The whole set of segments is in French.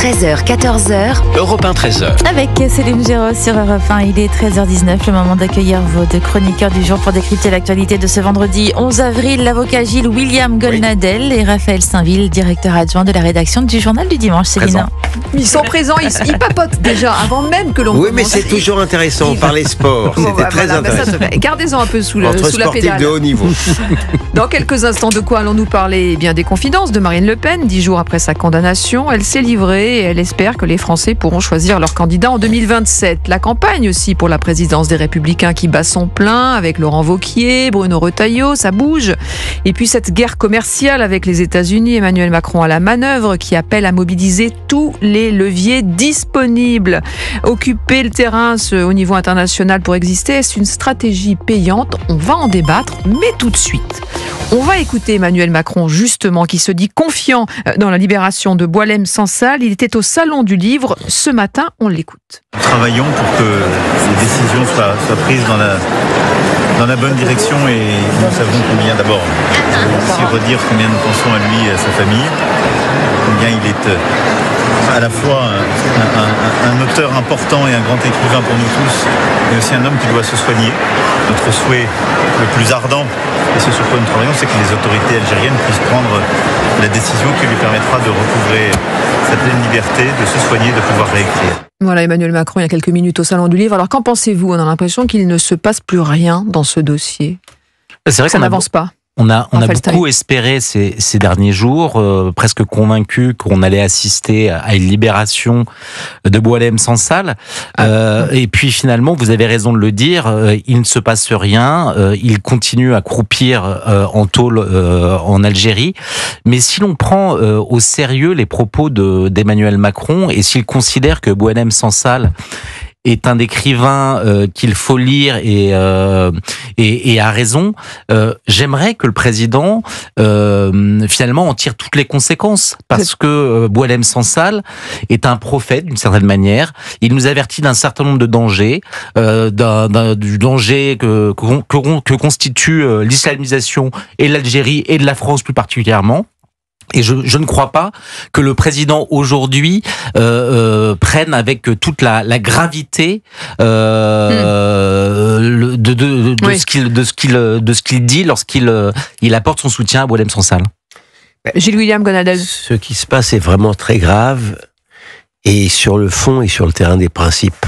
13h, 14h. Europe 1, 13h. Avec Céline Géraud sur Europe 1, il est 13h19, le moment d'accueillir vos deux chroniqueurs du jour pour décrypter l'actualité de ce vendredi 11 avril. L'avocat Gilles William Goldnadel et Raphaël Saint-Ville, directeur adjoint de la rédaction du Journal du Dimanche. Céline. Ils sont présents, ils papotent déjà avant même que l'on commence. Oui, mais c'est toujours intéressant, on parlait sport, c'était très intéressant. Gardez-en un peu sous la Entre sportifs pédale. de haut niveau. Dans quelques instants, de quoi allons-nous parler ? Eh bien, des confidences de Marine Le Pen. 10 jours après sa condamnation, elle s'est livrée et elle espère que les Français pourront choisir leur candidat en 2027. La campagne aussi pour la présidence des Républicains qui bat son plein avec Laurent Wauquiez, Bruno Retailleau, ça bouge. Et puis cette guerre commerciale avec les États-Unis, Emmanuel Macron à la manœuvre qui appelle à mobiliser tous les leviers disponibles. Occuper le terrain au niveau international pour exister, est-ce une stratégie payante ? On va en débattre, mais tout de suite. On va écouter Emmanuel Macron, justement, qui se dit confiant dans la libération de Boualem-Sansal. Il était au Salon du Livre. Ce matin, on l'écoute. Nous travaillons pour que ces décisions soient prises dans la bonne direction et nous savons combien, d'abord, aussi redire combien nous pensons à lui et à sa famille, combien il est à la fois un auteur important et un grand écrivain pour nous tous, mais aussi un homme qui doit se soigner. Notre souhait le plus ardent, et ce sur quoi nous travaillons, c'est que les autorités algériennes puissent prendre la décision qui lui permettra de recouvrer sa pleine liberté, de se soigner, de pouvoir réécrire. Voilà Emmanuel Macron il y a quelques minutes au Salon du Livre. Alors qu'en pensez-vous ? On a l'impression qu'il ne se passe plus rien dans ce dossier. C'est vrai Ça n'avance pas. On a beaucoup espéré ces derniers jours, presque convaincu qu'on allait assister à une libération de Boualem-Sansal. Et puis finalement, vous avez raison de le dire, il ne se passe rien. Il continue à croupir en tôle en Algérie. Mais si l'on prend au sérieux les propos d'Emmanuel Macron et s'il considère que Boualem-Sansal est un écrivain qu'il faut lire et a raison. J'aimerais que le président finalement en tire toutes les conséquences parce que Boualem-Sansal est un prophète d'une certaine manière. Il nous avertit d'un certain nombre de dangers, du danger que constitue l'islamisation et l'Algérie et de la France plus particulièrement. Et je ne crois pas que le président aujourd'hui prenne avec toute la gravité de ce qu'il dit lorsqu'il apporte son soutien à Boualem-Sansal. Gilles William Goldnadel. Ce qui se passe est vraiment très grave et sur le fond et sur le terrain des principes.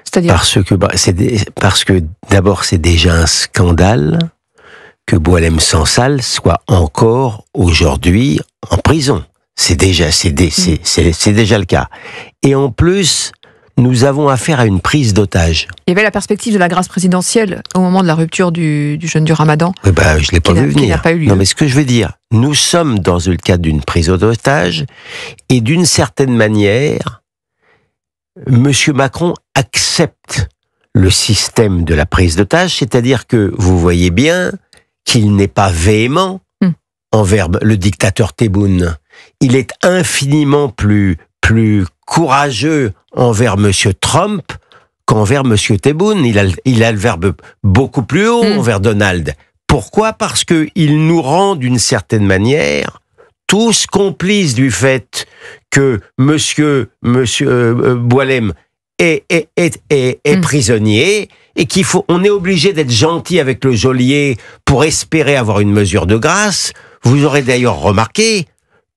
C'est-à-dire parce que d'abord c'est déjà un scandale que Boualem-Sansal soit encore aujourd'hui en prison. C'est déjà le cas. Et en plus, nous avons affaire à une prise d'otage. Il y avait la perspective de la grâce présidentielle au moment de la rupture du jeûne du Ramadan. Je ne l'ai pas vu venir. Qui n'a pas eu lieu. Non, mais ce que je veux dire, nous sommes dans le cadre d'une prise d'otage et d'une certaine manière, M. Macron accepte le système de la prise d'otage, c'est-à-dire que vous voyez bien qu'il n'est pas véhément envers le dictateur Tebboune. Il est infiniment plus courageux envers M. Trump qu'envers M. Tebboune. Il a le verbe beaucoup plus haut envers Donald. Pourquoi ? Parce qu'il nous rend d'une certaine manière tous complices du fait que M. Boualem est prisonnier et on est obligé d'être gentil avec le geôlier pour espérer avoir une mesure de grâce. Vous aurez d'ailleurs remarqué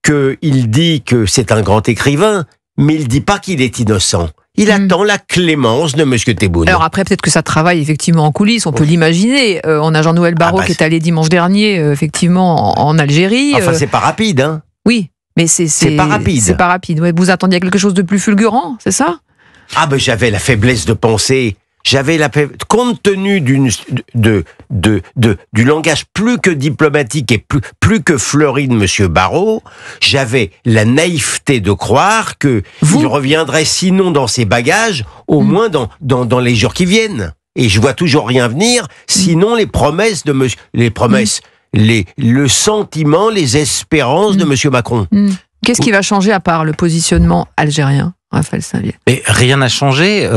qu'il dit que c'est un grand écrivain, mais il dit pas qu'il est innocent. Il attend la clémence de M. Tebboune. Alors après, peut-être que ça travaille effectivement en coulisses, on peut l'imaginer. On a Jean-Noël Barrot qui est allé dimanche dernier, effectivement, en Algérie. Enfin, c'est pas rapide, hein. Oui, mais c'est pas rapide. C'est pas rapide. Ouais, vous attendiez quelque chose de plus fulgurant, c'est ça ? Ah ben j'avais la faiblesse de penser, compte tenu du langage plus que diplomatique et plus que fleuri de M. Barrot, j'avais la naïveté de croire qu'il reviendrait sinon dans ses bagages, au moins dans les jours qui viennent. Et je vois toujours rien venir, sinon les promesses de monsieur, le sentiment, les espérances de M. Macron. Qu'est-ce qui va changer à part le positionnement algérien ? Raphaël Stainville. Mais rien n'a changé.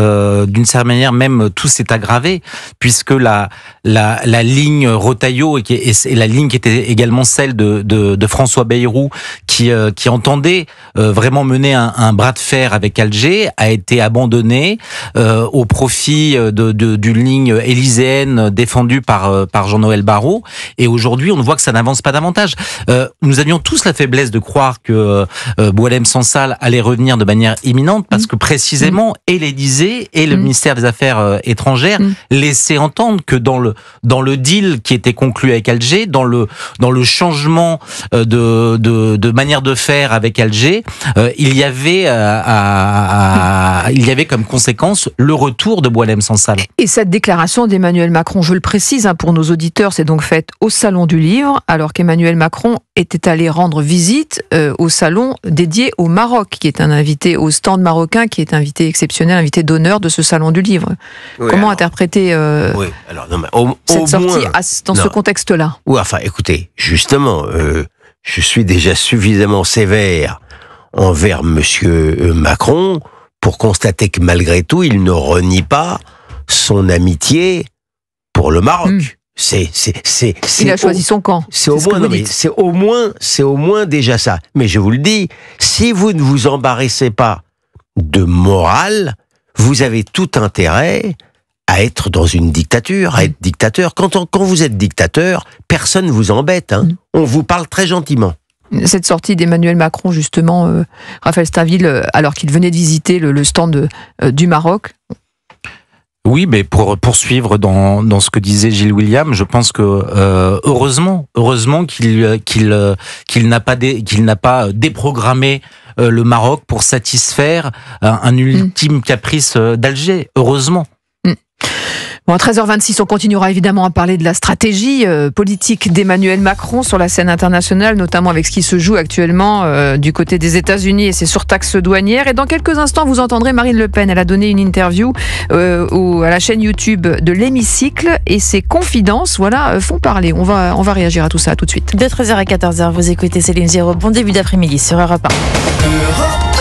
D'une certaine manière, même tout s'est aggravé, puisque la ligne Retailleau et la ligne qui était également celle de François Bayrou, qui entendait vraiment mener un bras de fer avec Alger, a été abandonnée au profit d'une ligne élyséenne défendue par Jean-Noël Barrot. Et aujourd'hui, on voit que ça n'avance pas davantage. Nous avions tous la faiblesse de croire que Boualem Sansal allait revenir de manière imminente, parce que précisément, et l'Élysée et le ministère des Affaires étrangères laissaient entendre que dans le deal qui était conclu avec Alger, dans le changement de manière de faire avec Alger, il y avait comme conséquence le retour de Boualem Sansal. Et cette déclaration d'Emmanuel Macron, je le précise pour nos auditeurs, c'est donc faite au Salon du Livre, alors qu'Emmanuel Macron était allé rendre visite au salon dédié au Maroc, qui est un invité au stand marocain, qui est invité exceptionnel, invité d'honneur de ce Salon du Livre. Oui, Comment interpréter cette sortie dans ce contexte-là? Oui, enfin, écoutez, justement, je suis déjà suffisamment sévère envers Monsieur Macron pour constater que malgré tout, il ne renie pas son amitié pour le Maroc. Il a choisi son camp. C'est au moins déjà ça. Mais je vous le dis, si vous ne vous embarrassez pas de morale, vous avez tout intérêt à être dans une dictature, à être dictateur. Quand vous êtes dictateur, personne ne vous embête. On vous parle très gentiment. Cette sortie d'Emmanuel Macron, justement, Raphaël Stainville, alors qu'il venait de visiter le stand du Maroc. Oui, mais pour poursuivre dans ce que disait Gilles William, je pense que heureusement qu'il n'a pas déprogrammé le Maroc pour satisfaire un ultime caprice d'Alger. Heureusement. Bon, à 13h26, on continuera évidemment à parler de la stratégie politique d'Emmanuel Macron sur la scène internationale, notamment avec ce qui se joue actuellement du côté des États-Unis et ses surtaxes douanières. Et dans quelques instants, vous entendrez Marine Le Pen. Elle a donné une interview à la chaîne YouTube de l'Hémicycle, et ses confidences, font parler. On va réagir à tout ça tout de suite. De 13h à 14h, vous écoutez Céline Giraud. Bon début d'après-midi sur Europe 1.